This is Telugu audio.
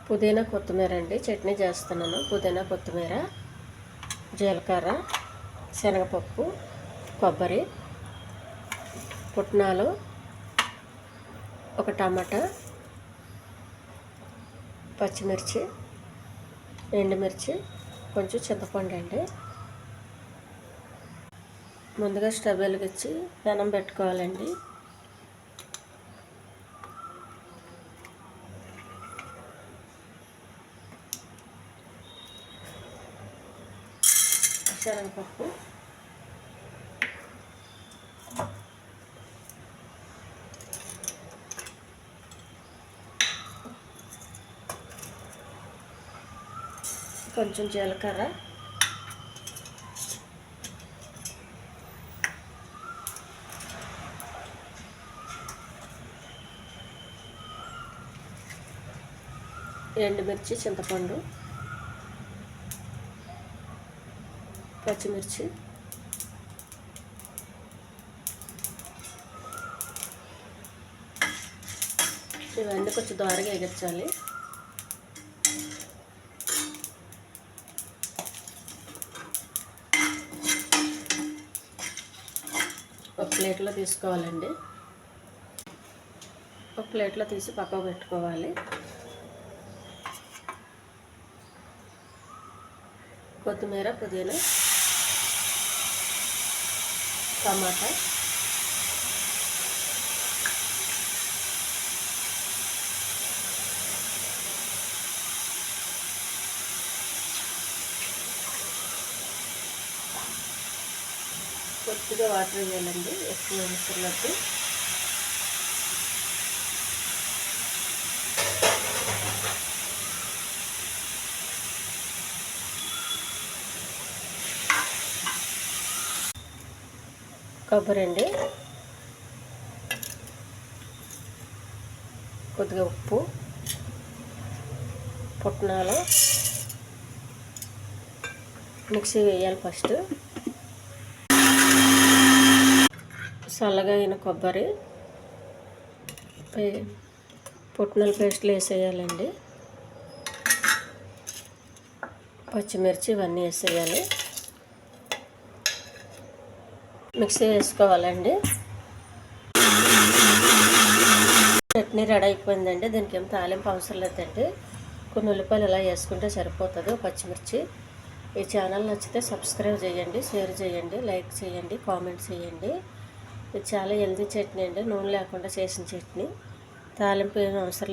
పుదీనా కొత్తిమీర అండి చట్నీ చేస్తున్నాను. పుదీనా కొత్తిమీర, జీలకర్ర, శనగపప్పు, కొబ్బరి, పుట్నాలు, ఒక టమాటా, పచ్చిమిర్చి, ఎండుమిర్చి, కొంచెం చింతపండు అండి. ముందుగా స్టవ్ వెలిగించి పెనం పెట్టుకోవాలండి. శనగపప్పు, కొంచెం జీలకర్ర, ఎండుమిర్చి, చింతపండు, పచ్చిమిర్చి, ఇవన్నీ కొంచెం దోరగా ఎగించాలి. ఒక ప్లేట్లో తీసుకోవాలండి. ఒక ప్లేట్లో తీసి పక్కకు పెట్టుకోవాలి. కొత్తిమీర, పుదీనా, టమాటా, కొద్దిగా వాటర్ వేయాలండి, ఎక్కువ వేసుకున్నట్టు. కొబ్బరి అండి, కొద్దిగా ఉప్పు, పుట్నాలు మిక్సీ వేయాలి. ఫస్ట్ చల్లగా అయిన కొబ్బరి, పుట్నాల పేస్ట్లు వేసేయాలండి. పచ్చిమిర్చి ఇవన్నీ వేసేయాలి. మిక్సీ వేసుకోవాలండి. చట్నీ రెడీ అయిపోయిందండి. దీనికి ఏం తాలింపు అవసరం లేదండి. కొన్ని ఉల్లిపాయలు ఇలా వేసుకుంటే సరిపోతుంది. పచ్చిమిర్చి. ఈ ఛానల్ నచ్చితే సబ్స్క్రైబ్ చేయండి, షేర్ చేయండి, లైక్ చేయండి, కామెంట్ చేయండి. ఇది చాలా హెల్తీ చట్నీ అండి, నూనె లేకుండా చేసిన చట్నీ. తాలింపు ఏం అవసరం